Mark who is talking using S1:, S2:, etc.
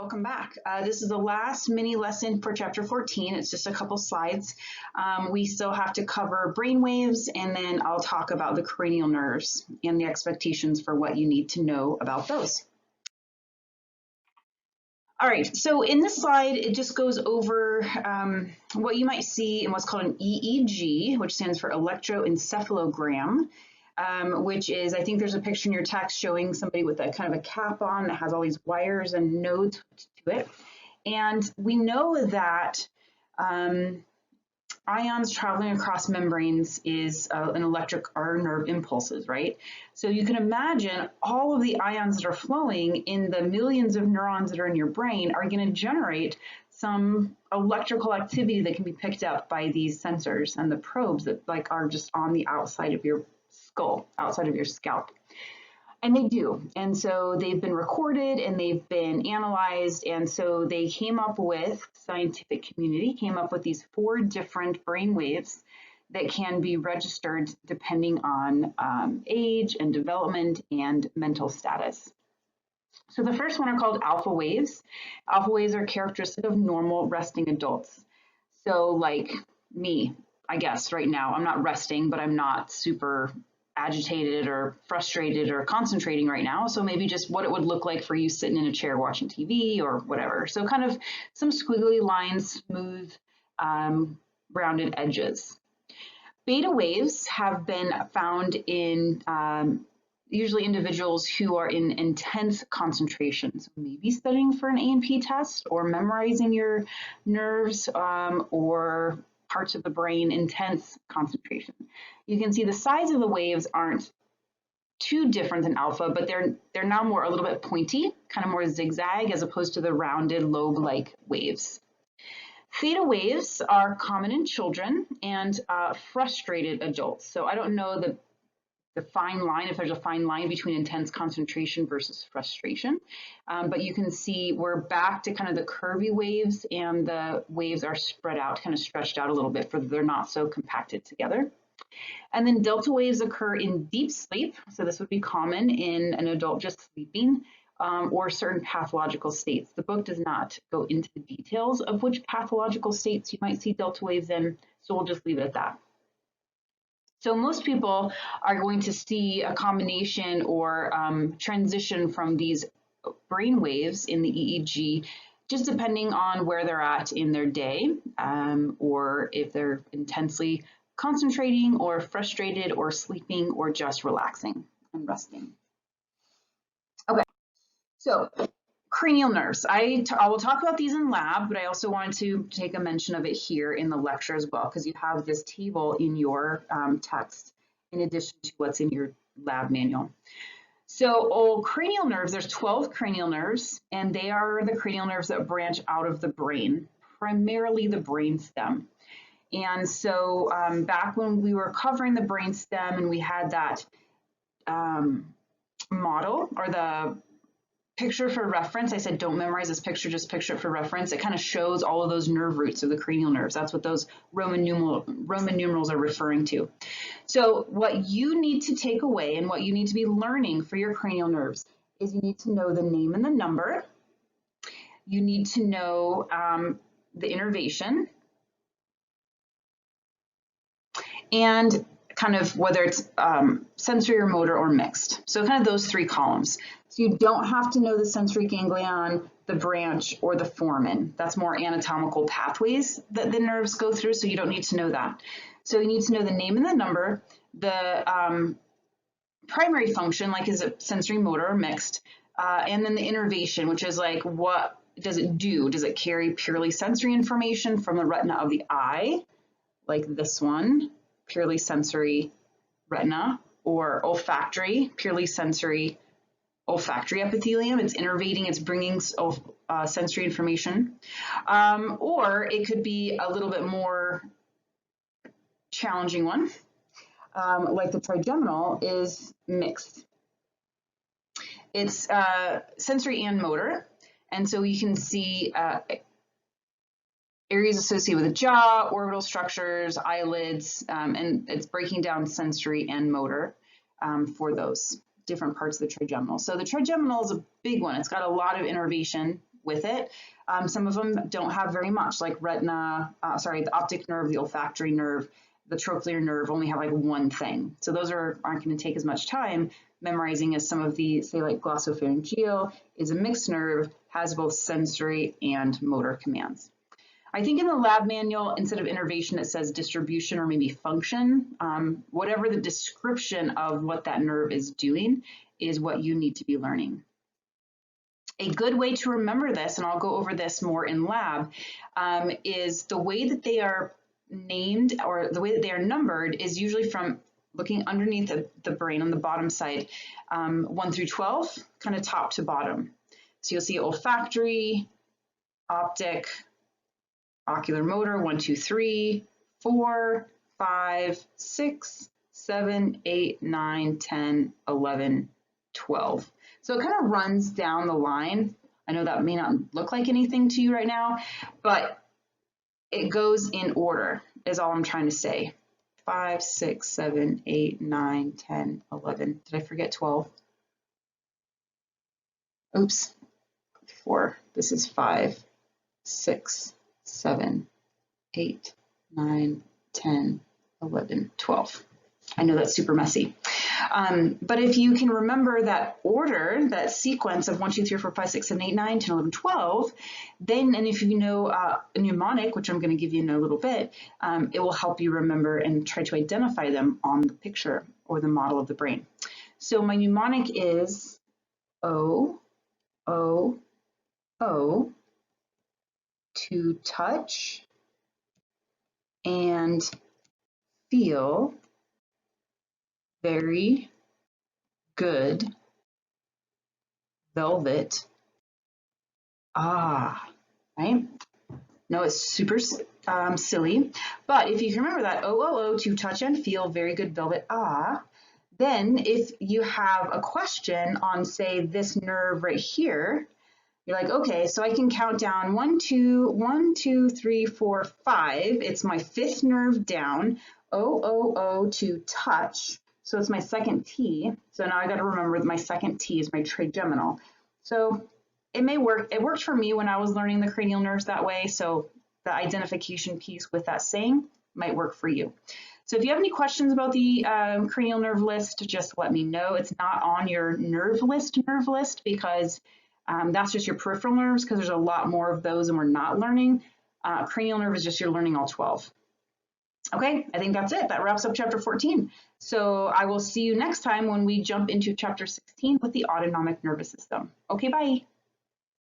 S1: welcome back. This is the last mini lesson for chapter 14. It's just a couple slides. We still have to cover brain waves, and then I'll talk about the cranial nerves and the expectations for what you need to know about those. All right, so in this slide, it just goes over what you might see in what's called an EEG, which stands for electroencephalogram. Which is, I think there's a picture in your text showing somebody with a kind of a cap on that has all these wires and nodes to it. And we know that ions traveling across membranes is an electric or nerve impulses, right? So you can imagine all of the ions that are flowing in the millions of neurons that are in your brain are going to generate some electrical activity that can be picked up by these sensors and the probes that are just on the outside of your skull, outside of your scalp. And they do. And so they've been recorded and they've been analyzed. And so they came up with, scientific community came up with these 4 different brain waves that can be registered depending on age and development and mental status. So the first one are called alpha waves. Alpha waves are characteristic of normal resting adults. So like me, I guess right now, I'm not resting, but I'm not super agitated or frustrated or concentrating right now. So maybe just what it would look like for you sitting in a chair watching TV or whatever. So kind of some squiggly lines, smooth, rounded edges. Beta waves have been found in usually individuals who are in intense concentration. So maybe studying for an A&P test or memorizing your nerves or parts of the brain, intense concentration. You can see the size of the waves aren't too different than alpha, but they're now more a little bit pointy, kind of more zigzag as opposed to the rounded lobe-like waves. Theta waves are common in children and frustrated adults. So I don't know the fine line, if there's a fine line between intense concentration versus frustration. But you can see we're back to kind of the curvy waves, and the waves are spread out, kind of stretched out a little bit, for they're not so compacted together. And then delta waves occur in deep sleep. So this would be common in an adult just sleeping, or certain pathological states. The book does not go into the details of which pathological states you might see delta waves in, so we'll just leave it at that. So most people are going to see a combination or transition from these brain waves in the EEG, just depending on where they're at in their day, or if they're intensely concentrating or frustrated or sleeping or just relaxing and resting. Okay, so cranial nerves. I will talk about these in lab, but I also wanted to take a mention of it here in the lecture as well, because you have this table in your text in addition to what's in your lab manual. So cranial nerves, there's 12 cranial nerves, and they are the cranial nerves that branch out of the brain, primarily the brain stem. And so back when we were covering the brain stem and we had that model or the picture for reference, I said don't memorize this picture, just picture it for reference. It kind of shows all of those nerve roots of the cranial nerves. That's what those Roman numerals are referring to. So what you need to take away and what you need to be learning for your cranial nerves is you need to know the name and the number. You need to know the innervation, and kind of whether it's sensory or motor or mixed. So kind of those 3 columns. So you don't have to know the sensory ganglion, the branch, or the foramen. That's more anatomical pathways that the nerves go through, so you don't need to know that. So you need to know the name and the number, the primary function, like is it sensory, motor, or mixed, and then the innervation, which is like what does it do? Does it carry purely sensory information from the retina of the eye, like this one, purely sensory retina, or olfactory, purely sensory olfactory epithelium? It's innervating, it's bringing sensory information. Or it could be a little bit more challenging one, like the trigeminal is mixed. It's sensory and motor, and so you can see areas associated with the jaw, orbital structures, eyelids, and it's breaking down sensory and motor for those different parts of the trigeminal. So the trigeminal is a big one. It's got a lot of innervation with it. Some of them don't have very much, like the optic nerve, the olfactory nerve, the trochlear nerve only have like one thing. So those aren't going to take as much time memorizing as some of the, say like glossopharyngeal is a mixed nerve, has both sensory and motor commands. I think in the lab manual, instead of innervation, it says distribution or maybe function. Whatever the description of what that nerve is doing is what you need to be learning. A good way to remember this, and I'll go over this more in lab, is the way that they are named or the way that they are numbered is usually from looking underneath the brain on the bottom side, 1 through 12, kind of top to bottom. So you'll see olfactory, optic, ocular motor, 1, 2, 3, 4, 5, 6, 7, 8, 9, 10, 11, 12. So it kind of runs down the line. I know that may not look like anything to you right now, but it goes in order is all I'm trying to say. 5, 6, 7, 8, 9, 10, 11. Did I forget 12? Oops. 4. This is 5, 6, 7, 8, 9, 10, 11, 12. I know that's super messy. But if you can remember that order, that sequence of 1, 2, 3, 4, 5, 6, 7, 8, 9, 10, 11, 12, then, and if you know a mnemonic, which I'm going to give you in a little bit, it will help you remember and try to identify them on the picture or the model of the brain. So my mnemonic is O, O, O, to touch and feel very good velvet. Right? No, it's super silly, but if you remember that O, to touch and feel very good velvet, then if you have a question on, say, this nerve right here, you're like, okay, so I can count down 1, 2, 3, 4, 5. It's my 5th nerve down. O, to touch. So it's my second T. So now I got to remember that my second T is my trigeminal. So it may work. It worked for me when I was learning the cranial nerves that way. So the identification piece with that saying might work for you. So if you have any questions about the cranial nerve list, just let me know. It's not on your nerve list because that's just your peripheral nerves, because there's a lot more of those and we're not learning. Cranial nerve is just you're learning all 12. Okay, I think that's it. That wraps up chapter 14. So I will see you next time when we jump into chapter 16 with the autonomic nervous system. Okay, bye.